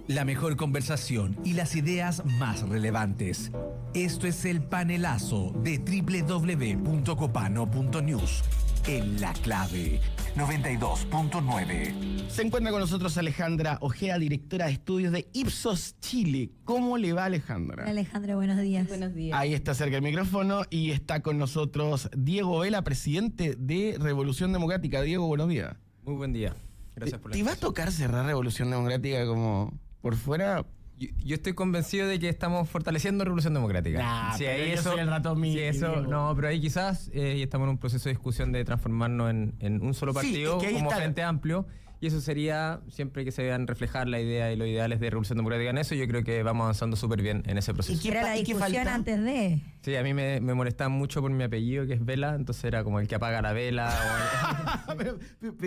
La mejor conversación y las ideas más relevantes. Esto es el panelazo de www.copano.news. En La Clave 92.9. Se encuentra con nosotros Alejandra Ojeda, directora de estudios de Ipsos Chile. ¿Cómo le va, Alejandra? Alejandra, buenos días. Buenos días. Ahí está cerca el micrófono y está con nosotros Diego Vela, presidente de Revolución Democrática. Diego, buenos días. Muy buen día. Gracias por la ¿Te va a tocar cerrar Revolución Democrática como por fuera? Yo estoy convencido de que estamos fortaleciendo Revolución Democrática. Pero yo soy el ratón mío. Sí, eso, no, pero ahí quizás estamos en un proceso de discusión de transformarnos en un solo partido, es que como está. Frente Amplio, y eso sería, siempre que se vean reflejar la idea y los ideales de Revolución Democrática en eso, yo creo que vamos avanzando súper bien en ese proceso. ¿Y Era la y qué discusión falta? antes de... Sí, a mí me molestaban mucho por mi apellido, que es Vela, entonces era como el que apaga la vela.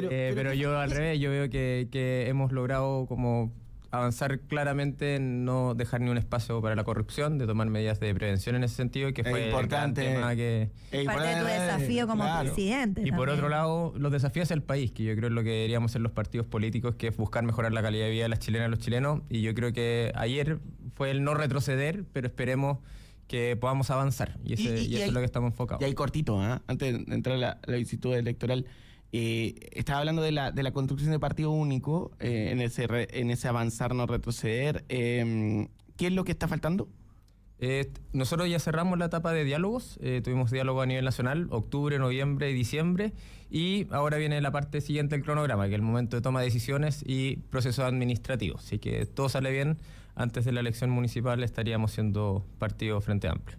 Pero yo al revés, yo veo que hemos logrado como avanzar claramente en no dejar ni un espacio para la corrupción, de tomar medidas de prevención en ese sentido, que fue importante. el gran tema que... Parte de tu desafío como presidente. Y por también. otro lado, los desafíos hacia el país, que yo creo es lo que deberíamos hacer los partidos políticos, que es buscar mejorar la calidad de vida de las chilenas y los chilenos. Y yo creo que ayer fue el no retroceder, pero esperemos que podamos avanzar. Y eso es lo que estamos enfocados. Y ahí cortito, antes de entrar a la visitud electoral, estaba hablando de la construcción de partido único, en ese avanzar, no retroceder. ¿Qué es lo que está faltando? Nosotros ya cerramos la etapa de diálogos, tuvimos diálogo a nivel nacional, octubre, noviembre y diciembre, y ahora viene la parte siguiente del cronograma, que es el momento de toma de decisiones y procesos administrativos. Así que todo sale bien, antes de la elección municipal estaríamos siendo partido Frente Amplio.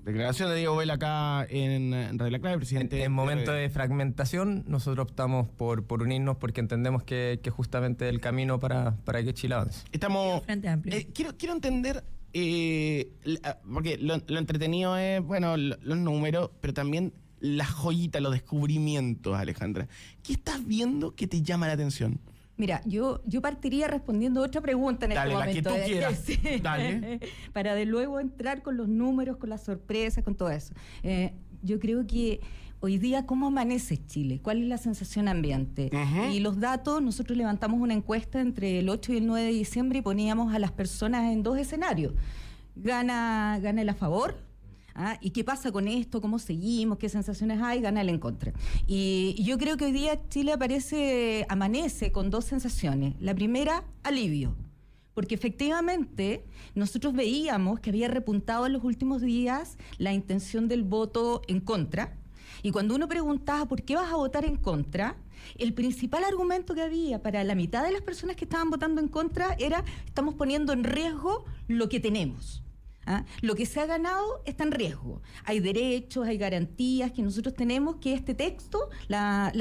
Declaración de Diego Vela acá en Radio La Clave, presidente. En momento de fragmentación, nosotros optamos por unirnos porque entendemos que justamente es el camino para que Chile avance. Estamos. Frente Amplio. Quiero entender, porque lo entretenido es, bueno, los números, pero también las joyitas, los descubrimientos, Alejandra. ¿Qué estás viendo que te llama la atención? Mira, yo partiría respondiendo otra pregunta en Dale, este la momento. que tú quieras. Sí. Dale. Para de luego entrar con los números, con las sorpresas, con todo eso. Yo creo que hoy día, ¿cómo amanece Chile? ¿Cuál es la sensación ambiente? Uh-huh. Y los datos, nosotros levantamos una encuesta entre el 8 y el 9 de diciembre y poníamos a las personas en dos escenarios. Gana el a favor. ¿Y qué pasa con esto? ¿Cómo seguimos? ¿Qué sensaciones hay? Gana el en contra. Y yo creo que hoy día Chile amanece con dos sensaciones. La primera, alivio. Porque efectivamente nosotros veíamos que había repuntado en los últimos días la intención del voto en contra. Y cuando uno preguntaba por qué vas a votar en contra, el principal argumento que había para la mitad de las personas que estaban votando en contra era: estamos poniendo en riesgo lo que tenemos. Lo que se ha ganado está en riesgo. Hay derechos, hay garantías que nosotros tenemos, que este texto la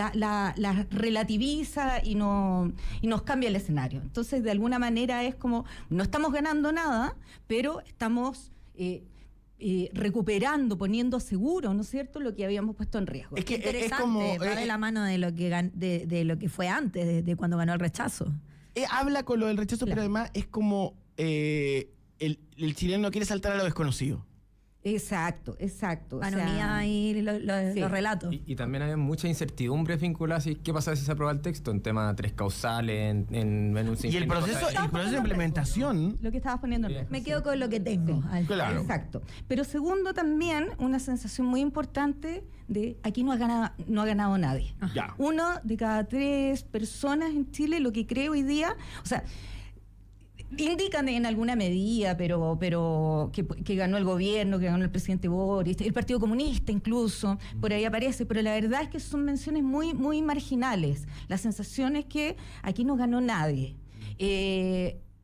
relativiza y nos cambia el escenario. Entonces, de alguna manera es como, no estamos ganando nada, pero estamos recuperando, poniendo seguro, ¿no es cierto?, lo que habíamos puesto en riesgo. Es que Interesante, es como va de la mano de lo que de lo que fue antes, de cuando ganó el rechazo. Habla con lo del rechazo, Claro. pero además es como el chileno no quiere saltar a lo desconocido. Exacto. Anomía y sí. los relatos. Y también hay mucha incertidumbre vinculada a qué pasa si se aprueba el texto en tema de tres causales, en un Y sinfín el de proceso cosas. de implementación. Lo que estabas poniendo en riesgo. Me quedo con lo que tengo. Claro. Exacto. Pero segundo, también una sensación muy importante de aquí no ha ganado nadie. Ya. 1 de cada 3 personas en Chile, lo que creo hoy día, o sea, indican en alguna medida, pero que ganó el gobierno, que ganó el presidente Boris, el Partido Comunista incluso, por ahí aparece, pero la verdad es que son menciones muy, muy marginales. La sensación es que aquí no ganó nadie.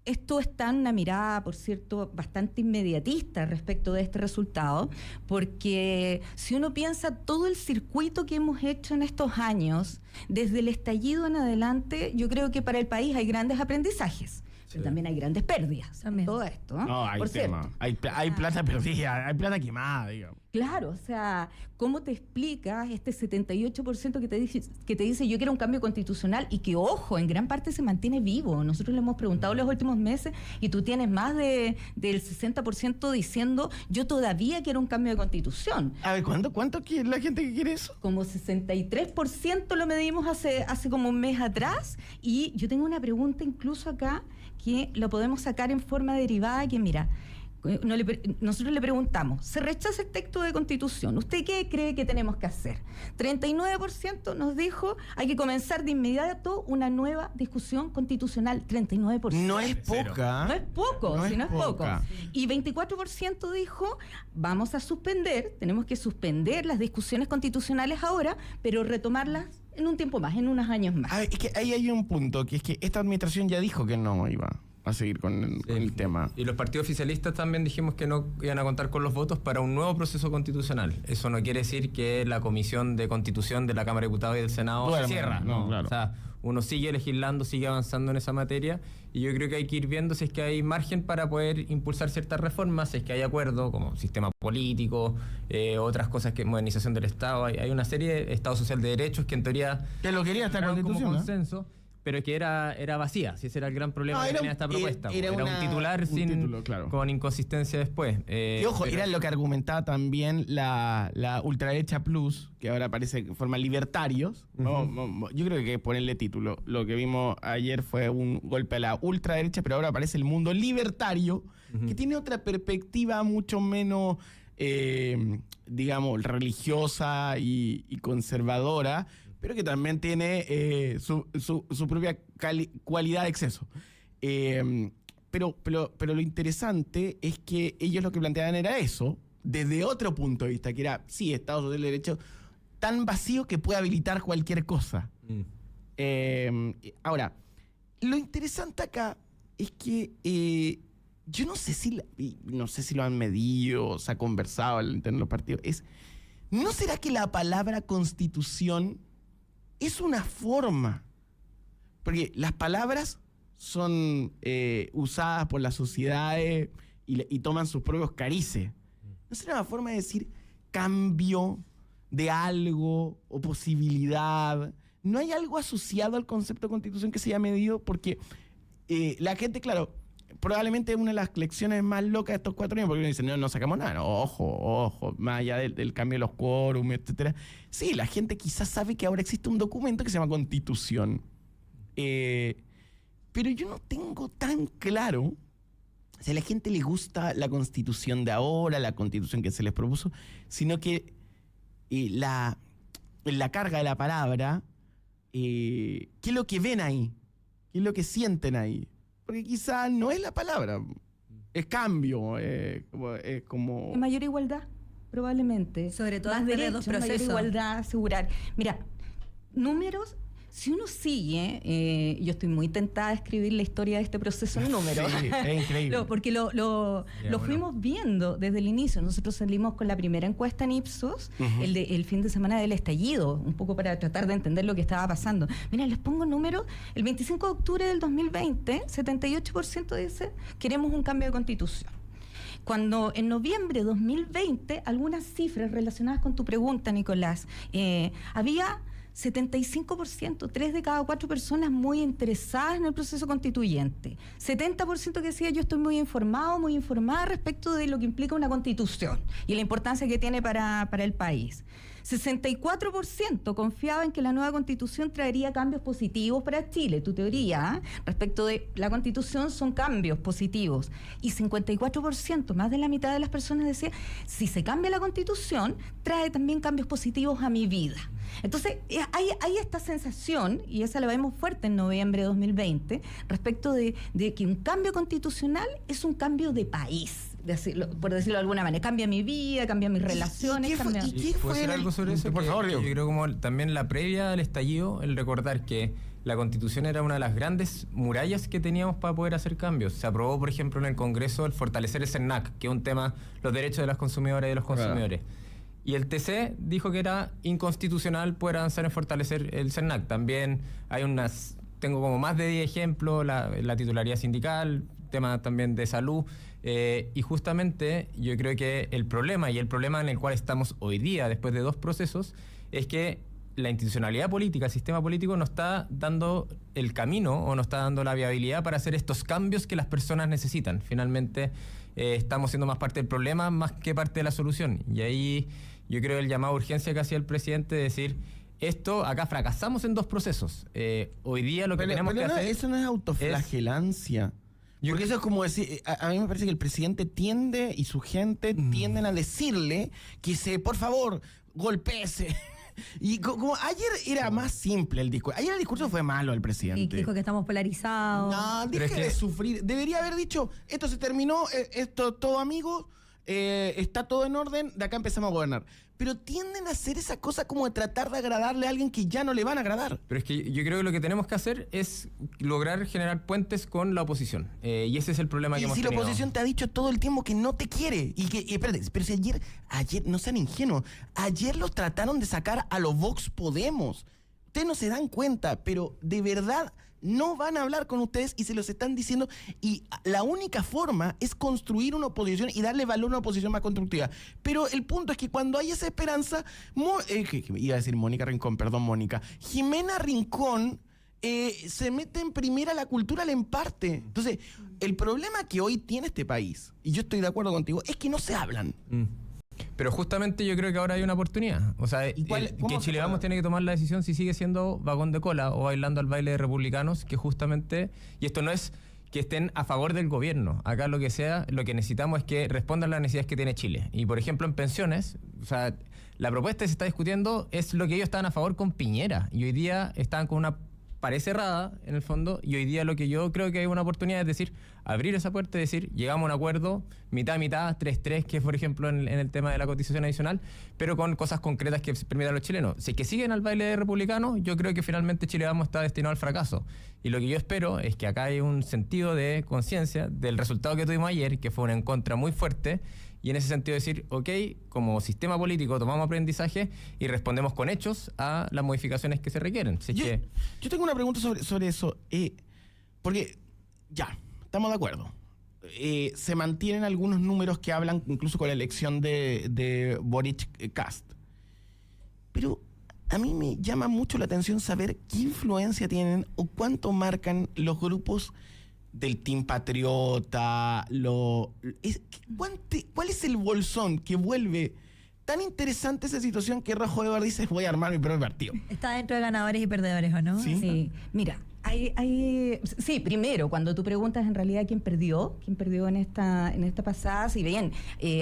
Esto está en una mirada, por cierto, bastante inmediatista respecto de este resultado, porque si uno piensa todo el circuito que hemos hecho en estos años, desde el estallido en adelante, yo creo que para el país hay grandes aprendizajes. Pero también hay grandes pérdidas en todo esto. No, hay por tema. cierto. Hay plata perdida, hay plata quemada, digamos. Claro, o sea, ¿cómo te explicas este 78% que te dice yo quiero un cambio constitucional y que, ojo, en gran parte se mantiene vivo? Nosotros le hemos preguntado los últimos meses y tú tienes más del 60% diciendo yo todavía quiero un cambio de constitución. A ver, ¿cuánto quiere la gente que quiere eso? Como 63% lo medimos hace como un mes atrás, y yo tengo una pregunta incluso acá que lo podemos sacar en forma derivada, que mira, nosotros le preguntamos, se rechaza el texto de constitución, ¿usted qué cree que tenemos que hacer? 39% nos dijo, hay que comenzar de inmediato una nueva discusión constitucional. 39%. No es poca. No es poco, No si es no es poco. poca. Y 24% dijo, vamos a suspender, tenemos que suspender las discusiones constitucionales ahora, pero retomarlas en un tiempo más, en unos años más. A ver, es que ahí hay un punto, que es que esta administración ya dijo que no iba a seguir con el tema. Y los partidos oficialistas también dijimos que no iban a contar con los votos para un nuevo proceso constitucional. Eso no quiere decir que la Comisión de Constitución de la Cámara de Diputados y del Senado Duerme, se cierra. no, claro. O sea, uno sigue legislando, sigue avanzando en esa materia, y yo creo que hay que ir viendo si es que hay margen para poder impulsar ciertas reformas, si es que hay acuerdo, como sistema político, otras cosas, que modernización del Estado. Hay una serie de Estado Social de Derechos que en teoría Que lo quería esta entraron como constitución, ¿no? consenso, pero que era vacía, si ese era el gran problema No, que era tenía un- esta propuesta. era Era una- un titular un título, claro. con inconsistencia después. Y ojo, Pero- era lo que argumentaba también la ultraderecha plus, que ahora parece que forma libertarios. Yo creo que hay que ponerle título. Lo que vimos ayer fue un golpe a la ultraderecha, pero ahora aparece el mundo libertario, que tiene otra perspectiva mucho menos, digamos, religiosa y conservadora, pero que también tiene su propia cualidad de exceso. Pero lo interesante es que ellos lo que planteaban era eso, desde otro punto de vista, que era, sí, Estado Social de Derecho tan vacío que puede habilitar cualquier cosa. Ahora, lo interesante acá es que yo no sé si lo han medido, se ha conversado al interno de los partidos, ¿no será que la palabra constitución es una forma? Porque las palabras son usadas por las sociedades y toman sus propios carices. ¿No será una forma de decir cambio de algo o posibilidad? ¿No hay algo asociado al concepto de constitución que se haya medido? Porque la gente, claro, probablemente es una de las lecciones más locas de estos 4 años, porque uno dice, no sacamos nada. No, ojo, más allá del cambio de los quórums, etcétera. Sí, la gente quizás sabe que ahora existe un documento que se llama Constitución. Pero yo no tengo tan claro si a la gente le gusta la Constitución de ahora, la Constitución que se les propuso, sino que la carga de la palabra, ¿qué es lo que ven ahí? ¿Qué es lo que sienten ahí? Porque quizás no es la palabra, es cambio, es como... Mayor igualdad, probablemente. Sobre todo más después de derechos, dos mayor procesos. igualdad, asegurar. Mira, números, si uno sigue, yo estoy muy tentada de escribir la historia de este proceso en números. Sí, es increíble. Porque lo fuimos viendo desde el inicio. Nosotros salimos con la primera encuesta en Ipsos, el fin de semana del estallido, un poco para tratar de entender lo que estaba pasando. Mira, les pongo números. El 25 de octubre del 2020, 78% dice, queremos un cambio de constitución. Cuando en noviembre de 2020, algunas cifras relacionadas con tu pregunta, Nicolás, había 75%, 3 de cada 4 personas muy interesadas en el proceso constituyente. 70% que decía yo estoy muy informado, muy informada respecto de lo que implica una constitución y la importancia que tiene para el país. 64% confiaba en que la nueva constitución traería cambios positivos para Chile. Tu teoría respecto de la constitución son cambios positivos. Y 54%, más de la mitad de las personas decía, si se cambia la constitución, trae también cambios positivos a mi vida. Entonces, hay esta sensación, y esa la vemos fuerte en noviembre de 2020, respecto de que un cambio constitucional es un cambio de país. Por decirlo de alguna manera, cambia mi vida, cambia mis relaciones. ¿Qué ¿Puedo decir fue algo sobre eso? Por favor, Diego. Yo creo como también la previa al estallido, el recordar que la Constitución era una de las grandes murallas que teníamos para poder hacer cambios. Se aprobó, por ejemplo, en el Congreso el fortalecer el CERNAC, que es un tema, los derechos de las consumidoras y de los consumidores. Y el TC dijo que era inconstitucional poder avanzar en fortalecer el CERNAC. También tengo como más de 10 ejemplos, la titularidad sindical, tema también de salud. Y justamente yo creo que el problema en el cual estamos hoy día, después de 2 procesos, es que la institucionalidad política, el sistema político no está dando el camino o no está dando la viabilidad para hacer estos cambios que las personas necesitan. Finalmente estamos siendo más parte del problema más que parte de la solución. Y ahí yo creo el llamado a urgencia que hacía el presidente de decir, acá fracasamos en 2 procesos. Hoy día lo que tenemos que hacer... Eso no es autoflagelancia. Porque eso es como decir, a mí me parece que el presidente tiende y su gente tienden a decirle que por favor, golpéese. Y como ayer era más simple el discurso. Ayer el discurso fue malo del presidente. Y dijo que estamos polarizados. No, deje de sufrir. Debería haber dicho, esto se terminó, esto todo amigos, está todo en orden, de acá empezamos a gobernar. Pero tienden a hacer esa cosa como de tratar de agradarle a alguien que ya no le van a agradar. Pero es que yo creo que lo que tenemos que hacer es lograr generar puentes con la oposición. Y ese es el problema que hemos tenido. Y si la oposición te ha dicho todo el tiempo que no te quiere. Espérate, pero si ayer, no sean ingenuos, ayer los trataron de sacar a los Vox Podemos. Ustedes no se dan cuenta, pero de verdad no van a hablar con ustedes y se los están diciendo. Y la única forma es construir una oposición y darle valor a una oposición más constructiva. Pero el punto es que cuando hay esa esperanza, iba a decir Mónica Rincón, perdón Mónica, Jimena Rincón se mete en primera la cultura en parte. Entonces, el problema que hoy tiene este país, y yo estoy de acuerdo contigo, es que no se hablan. Pero justamente yo creo que ahora hay una oportunidad. O sea, que Chile Vamos tiene que tomar la decisión si sigue siendo vagón de cola o bailando al baile de republicanos, que justamente, y esto no es que estén a favor del gobierno. Acá lo que necesitamos es que respondan las necesidades que tiene Chile. Y por ejemplo, en pensiones, o sea, la propuesta que se está discutiendo es lo que ellos estaban a favor con Piñera. Y hoy día estaban con una pared cerrada, en el fondo, y hoy día lo que yo creo que hay una oportunidad es decir, abrir esa puerta y decir, llegamos a un acuerdo, mitad, 3-3, que es por ejemplo en el tema de la cotización adicional, pero con cosas concretas que permitan a los chilenos. Si es que siguen al baile de republicanos, yo creo que finalmente Chile Vamos está destinado al fracaso. Y lo que yo espero es que acá hay un sentido de conciencia del resultado que tuvimos ayer, que fue una en contra muy fuerte, y en ese sentido decir, ok, como sistema político tomamos aprendizaje y respondemos con hechos a las modificaciones que se requieren. Yo tengo una pregunta sobre eso, porque ya, estamos de acuerdo. Se mantienen algunos números que hablan incluso con la elección de Boric Cast. Pero a mí me llama mucho la atención saber qué influencia tienen o cuánto marcan los grupos del Team Patriota. ¿Cuál es el bolsón que vuelve tan interesante esa situación que Rojo Edward dice, voy a armar mi propio partido? Está dentro de ganadores y perdedores, ¿o no? Sí. Mira, sí, primero, cuando tú preguntas en realidad quién perdió en esta pasada, si bien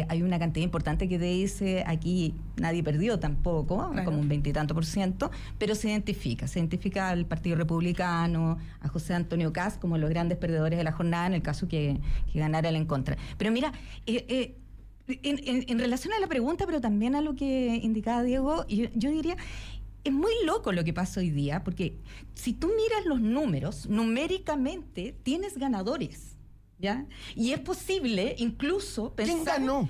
hay una cantidad importante que te dice aquí nadie perdió tampoco, claro, como un 20 y tanto %, pero se identifica al Partido Republicano, a José Antonio Kast como los grandes perdedores de la jornada en el caso que ganara el en contra. Pero mira, en relación a la pregunta, pero también a lo que indicaba Diego, yo diría, es muy loco lo que pasa hoy día, porque si tú miras los números, numéricamente tienes ganadores, ¿ya? Y es posible incluso pensar... ¿Quién ganó?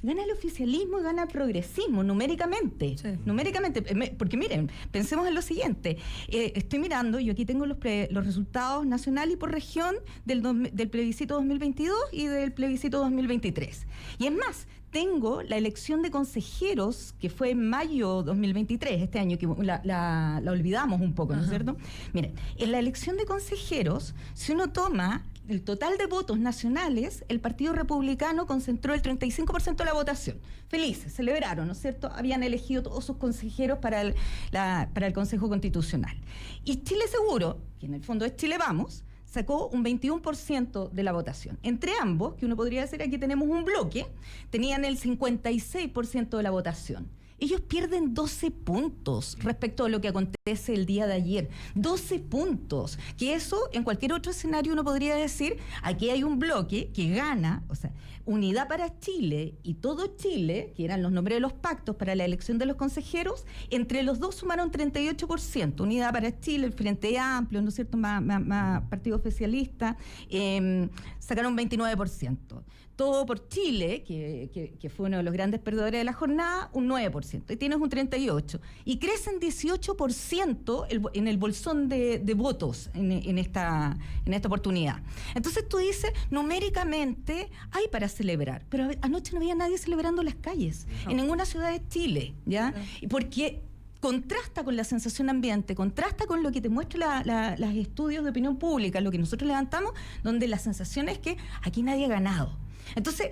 Gana el oficialismo y gana el progresismo, numéricamente. Sí. Numéricamente, porque miren, pensemos en lo siguiente. Estoy mirando, yo aquí tengo los resultados nacional y por región del plebiscito 2022 y del plebiscito 2023. Y es más, tengo la elección de consejeros que fue en mayo 2023, este año, que la olvidamos un poco, ¿no es cierto? Miren, en la elección de consejeros, si uno toma el total de votos nacionales, el Partido Republicano concentró el 35% de la votación. Felices, celebraron, ¿no es cierto? Habían elegido todos sus consejeros para el Consejo Constitucional. Y Chile Seguro, que en el fondo es Chile Vamos, sacó un 21% de la votación. Entre ambos, que uno podría decir aquí tenemos un bloque, tenían el 56% de la votación. Ellos pierden 12 puntos respecto a lo que acontece el día de ayer. 12 puntos. Que eso, en cualquier otro escenario, uno podría decir, aquí hay un bloque que gana, o sea, Unidad para Chile y Todo Chile, que eran los nombres de los pactos para la elección de los consejeros, entre los dos sumaron 38%. Unidad para Chile, el Frente Amplio, ¿no es cierto?, más Partido Oficialista, sacaron 29%. Todo por Chile, que fue uno de los grandes perdedores de la jornada, un 9%. Y tienes un 38%. Y crecen 18% en el bolsón de votos en esta oportunidad. Entonces tú dices, numéricamente hay para celebrar. Pero anoche no había nadie celebrando las calles, en ninguna ciudad de Chile, ¿ya? Y porque contrasta con la sensación ambiente, contrasta con lo que te muestra los estudios de opinión pública, lo que nosotros levantamos, donde la sensación es que aquí nadie ha ganado. Entonces,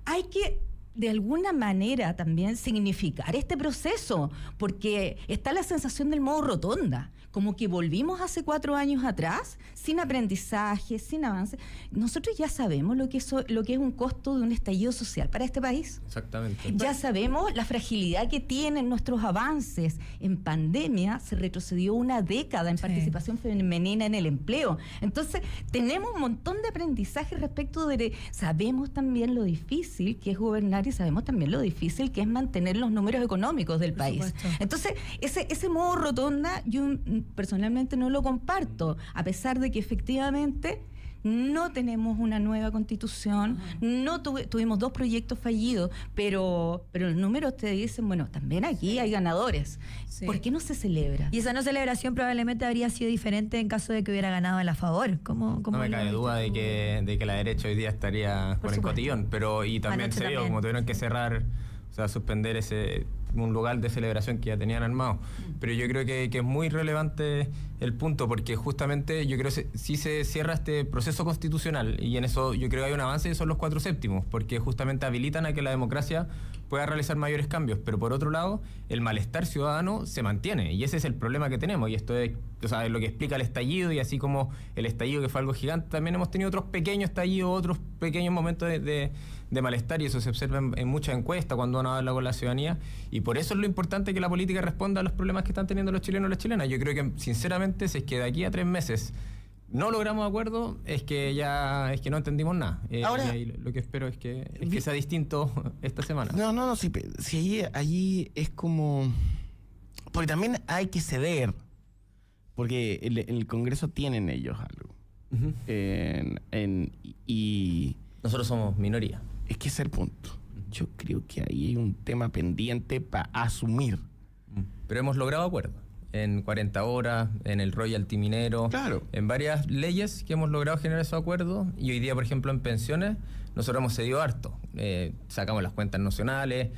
hay que de alguna manera también significar este proceso, porque está la sensación del modo rotonda, como que volvimos hace 4 años atrás, sin aprendizaje, sin avance. Nosotros ya sabemos lo que es un costo de un estallido social para este país. Exactamente. Ya sabemos la fragilidad que tienen nuestros avances. En pandemia se retrocedió una década en participación femenina en el empleo. Entonces, tenemos un montón de aprendizaje respecto de... Sabemos también lo difícil que es gobernar y sabemos también lo difícil que es mantener los números económicos del país. Entonces, ese modo rotonda, yo personalmente no lo comparto, a pesar de que efectivamente no tenemos una nueva constitución, no tuvimos 2 proyectos fallidos, pero los números te dicen, bueno, también aquí hay ganadores. Sí. ¿Por qué no se celebra? Y esa no celebración probablemente habría sido diferente en caso de que hubiera ganado a favor. ¿Cómo no me cabe duda de que la derecha hoy día estaría con el cotillón, pero y también se vio como tuvieron que cerrar, o sea, suspender un lugar de celebración que ya tenían armado. Pero yo creo que es muy relevante el punto, porque justamente yo creo que sí se cierra este proceso constitucional, y en eso yo creo que hay un avance, y son los 4/7, porque justamente habilitan a que la democracia pueda realizar mayores cambios. Pero por otro lado, el malestar ciudadano se mantiene, y ese es el problema que tenemos, y esto es, o sea, es lo que explica el estallido, y así como el estallido que fue algo gigante, también hemos tenido otros pequeños estallidos, otros pequeños momentos de malestar, y eso se observa en muchas encuestas cuando uno habla con la ciudadanía, y por eso es lo importante que la política responda a los problemas que están teniendo los chilenos y las chilenas. Yo creo que, sinceramente, si es que de aquí a 3 meses no logramos acuerdo, es que no entendimy nada. Ahora, y lo que espero es que sea distinto esta semana. No, si allí es como... Porque también hay que ceder, porque el Congreso tienen ellos algo. Uh-huh. Y nosotros somos minoría. es que ese es el punto. Yo creo que ahí hay un tema pendiente para asumir. Pero hemos logrado acuerdo en 40 horas, en el royalty minero, claro, en varias leyes que hemos logrado generar esos acuerdos. Y hoy día, por ejemplo, en pensiones, nosotros hemos cedido harto. Sacamos las cuentas nacionales,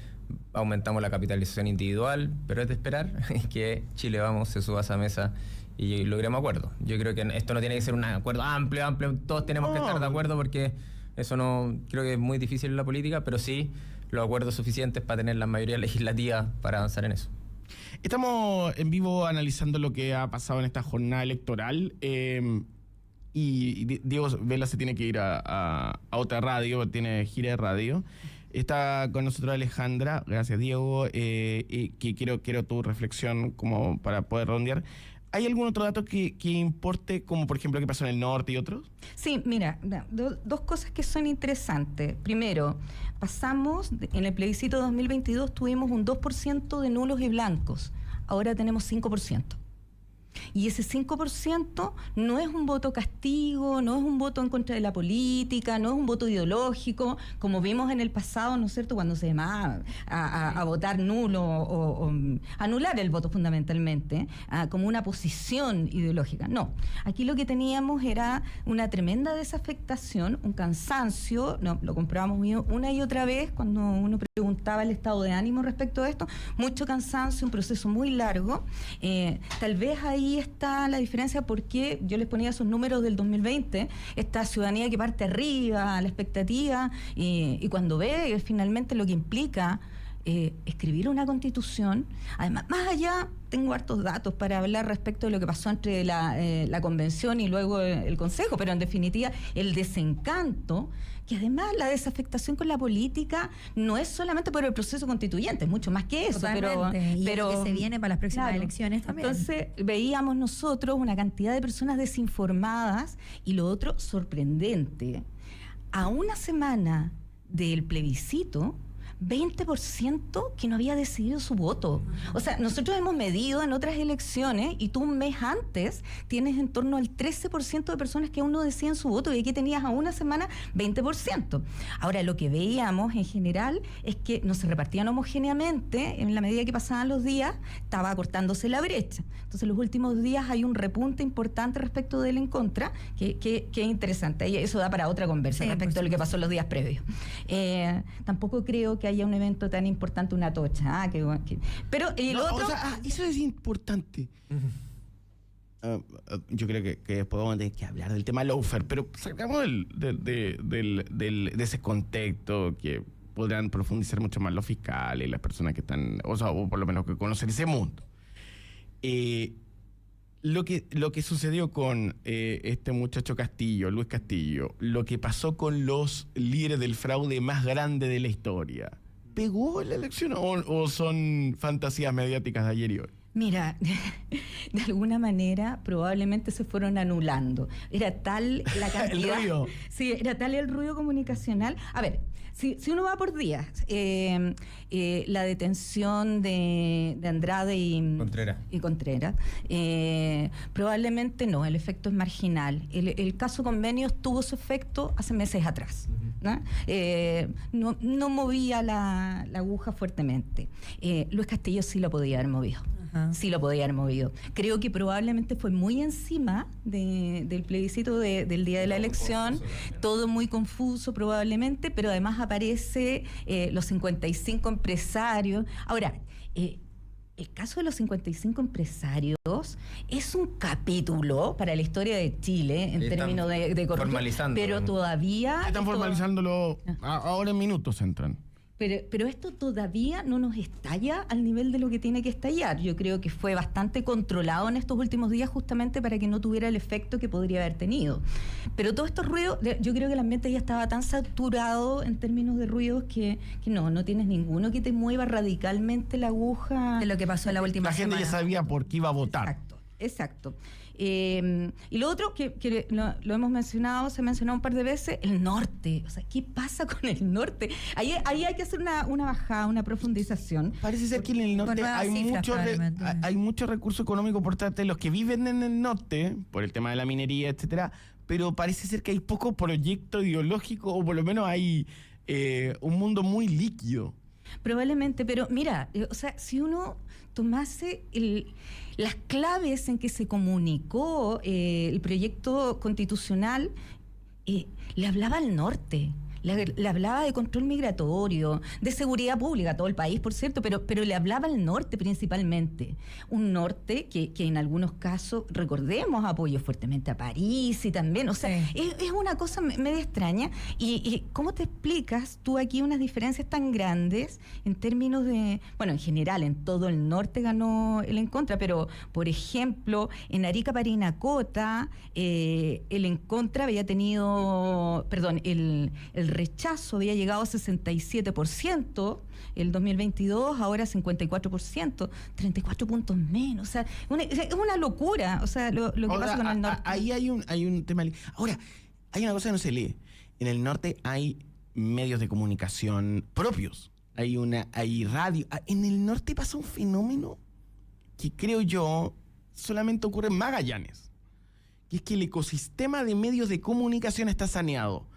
aumentamos la capitalización individual, pero es de esperar que Chile Vamos se suba a esa mesa y logremos acuerdo. Yo creo que esto no tiene que ser un acuerdo amplio, todos tenemos que estar de acuerdo, porque eso no, creo que es muy difícil en la política, pero sí los acuerdos suficientes para tener la mayoría legislativa para avanzar en eso. Estamos en vivo analizando lo que ha pasado en esta jornada electoral, y Diego Vela se tiene que ir a otra radio, tiene gira de radio. Está con nosotros Alejandra, gracias Diego, que quiero tu reflexión como para poder rondear. ¿Hay algún otro dato que importe, como por ejemplo qué pasó en el norte y otros? Sí, mira, dos cosas que son interesantes. Primero, pasamos, en el plebiscito 2022 tuvimos un 2% de nulos y blancos, ahora tenemos 5%. Y ese 5% no es un voto castigo, no es un voto en contra de la política, no es un voto ideológico, como vimos en el pasado, ¿no es cierto?, cuando se llamaba a votar nulo o anular el voto fundamentalmente, como una posición ideológica. No, aquí lo que teníamos era una tremenda desafectación, un cansancio, lo comprobamos una y otra vez cuando uno preguntaba el estado de ánimo respecto a esto, mucho cansancio, un proceso muy largo. Tal vez ahí está la diferencia, porque yo les ponía esos números del 2020, esta ciudadanía que parte arriba, la expectativa, y cuando ve finalmente lo que implica escribir una constitución. Además, más allá, tengo hartos datos para hablar respecto de lo que pasó entre la convención y luego el Consejo, pero en definitiva el desencanto, que además la desafectación con la política no es solamente por el proceso constituyente, es mucho más que eso. Totalmente. Pero que se viene para las próximas elecciones también. Entonces veíamos nosotros una cantidad de personas desinformadas, y lo otro sorprendente, a una semana del plebiscito 20% que no había decidido su voto. O sea, nosotros hemos medido en otras elecciones y tú un mes antes tienes en torno al 13% de personas que aún no deciden su voto y aquí tenías a una semana 20%. Ahora, lo que veíamos en general es que no se repartían homogéneamente, en la medida que pasaban los días, estaba acortándose la brecha. Entonces, en los últimos días hay un repunte importante respecto del en contra, que es interesante. Y eso da para otra conversa respecto a lo que pasó en los días previos. Tampoco creo que haya un evento tan importante, una tocha. Pero lo otro... O sea, eso es importante. Yo creo que después vamos a tener que hablar del tema lawfare, pero sacamos de ese contexto que podrán profundizar mucho más los fiscales, las personas que están, o por lo menos que conocen ese mundo. Lo que sucedió con este muchacho Castillo, Luis Castillo, lo que pasó con los líderes del fraude más grande de la historia, ¿pegó en la elección o son fantasías mediáticas de ayer y hoy? Mira, de alguna manera probablemente se fueron anulando. Era tal la cantidad... El ruido. Sí, era tal el ruido comunicacional. A ver, si uno va por días, la detención de Andrade y Contreras, probablemente no, el efecto es marginal. El caso Convenios tuvo su efecto hace meses atrás. ¿No? No movía la aguja fuertemente. Luis Castillo sí lo podía haber movido. Sí lo podía haber movido. Creo que probablemente fue muy encima del plebiscito del día de la elección, todo muy confuso probablemente, pero además aparece los 55 empresarios. Ahora, el caso de los 55 empresarios es un capítulo para la historia de Chile en términos de corrupción, pero todavía... Están formalizándolo, ahora en minutos entran. Pero esto todavía no nos estalla al nivel de lo que tiene que estallar. Yo creo que fue bastante controlado en estos últimos días justamente para que no tuviera el efecto que podría haber tenido. Pero todos estos ruidos, yo creo que el ambiente ya estaba tan saturado en términos de ruidos que no tienes ninguno que te mueva radicalmente la aguja. De lo que pasó en la última semana. La gente ya sabía por qué iba a votar. Exacto. Y lo otro que lo hemos mencionado, se ha mencionado un par de veces, el norte. O sea, ¿qué pasa con el norte? Ahí hay que hacer una bajada, una profundización. Parece ser que en el norte hay mucho recurso económico por parte de los que viven en el norte, por el tema de la minería, etcétera, pero parece ser que hay poco proyecto ideológico, o por lo menos hay un mundo muy líquido. Probablemente, pero mira, o sea, si uno tomase las claves en que se comunicó el proyecto constitucional, le hablaba al norte. Le hablaba de control migratorio, de seguridad pública, todo el país, por cierto, pero le hablaba al norte principalmente. Un norte que en algunos casos, recordemos, apoyó fuertemente a París y también, o sea, es una cosa media extraña. Y ¿cómo te explicas tú aquí unas diferencias tan grandes en términos de, bueno, en general, en todo el norte ganó el en contra, pero, por ejemplo, en Arica, Parinacota, el en contra había tenido, perdón, el rechazo había llegado a 67% el 2022, ahora 54%, 34 puntos menos. O sea, es una locura, o sea, lo que pasa con el norte. Ahí hay un tema. Ahora, hay una cosa que no se lee. En el norte hay medios de comunicación propios. Hay radio. En el norte pasa un fenómeno que creo yo solamente ocurre en Magallanes, que es que el ecosistema de medios de comunicación está saneado.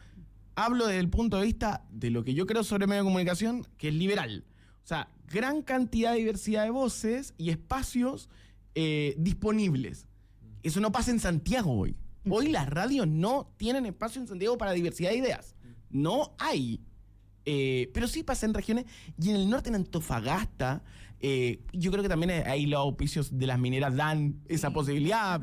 Hablo desde el punto de vista de lo que yo creo sobre medio de comunicación, que es liberal. O sea, gran cantidad de diversidad de voces y espacios disponibles. Eso no pasa en Santiago hoy. Hoy las radios no tienen espacio en Santiago para diversidad de ideas. No hay. Pero sí pasa en regiones. Y en el norte, en Antofagasta, yo creo que también ahí los auspicios de las mineras dan esa posibilidad.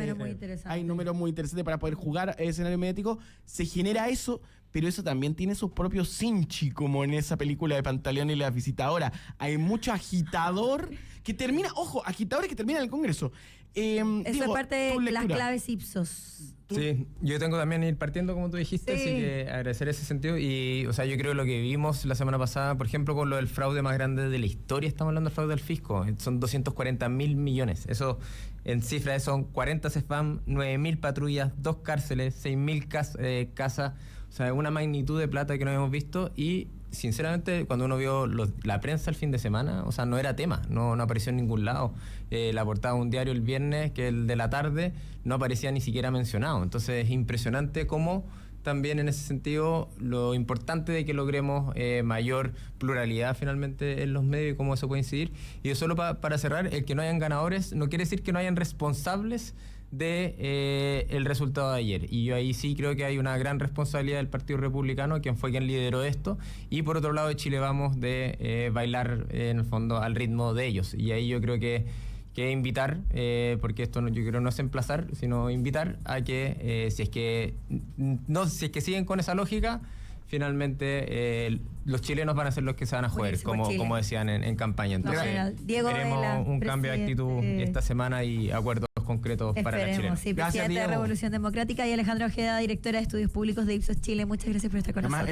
Hay números muy interesantes para poder jugar escenario mediático. Se genera eso, pero eso también tiene sus propios cinchi, como en esa película de Pantaleón y la visitadora. Hay mucho agitador que termina, agitadores que terminan en el Congreso. Eso es parte de las claves Ipsos. Sí, yo tengo también ir partiendo, como tú dijiste, así que agradecer ese sentido. Y, o sea, yo creo que lo que vimos la semana pasada, por ejemplo, con lo del fraude más grande de la historia, estamos hablando del fraude del fisco, son 240.000 millones. Eso, en cifras, son 40 CEFAM, 9.000 patrullas, 2 cárceles, 6.000 casas. O sea, una magnitud de plata que no hemos visto y sinceramente, cuando uno vio la prensa el fin de semana, o sea, no era tema, no apareció en ningún lado. La portada de un diario el viernes, que el de la tarde, no aparecía ni siquiera mencionado. Entonces es impresionante cómo también en ese sentido lo importante de que logremos mayor pluralidad finalmente en los medios y cómo eso puede incidir. Y solo para cerrar, el que no hayan ganadores no quiere decir que no hayan responsables de el resultado de ayer, y yo ahí sí creo que hay una gran responsabilidad del Partido Republicano, quien fue quien lideró esto, y por otro lado de Chile Vamos de bailar en el fondo al ritmo de ellos, y ahí yo creo que invitar, porque esto yo creo no es emplazar, sino invitar a que si es que siguen con esa lógica, finalmente los chilenos van a ser los que se van a joder, como decían en campaña. Entonces Diego veremos Vela, un cambio de actitud esta semana y acuerdos concretos para la chilena. Sí, Gracias, presidente de Diego. Revolución Democrática, y Alejandra Ojeda, directora de Estudios Públicos de Ipsos Chile. Muchas gracias por estar con nosotros.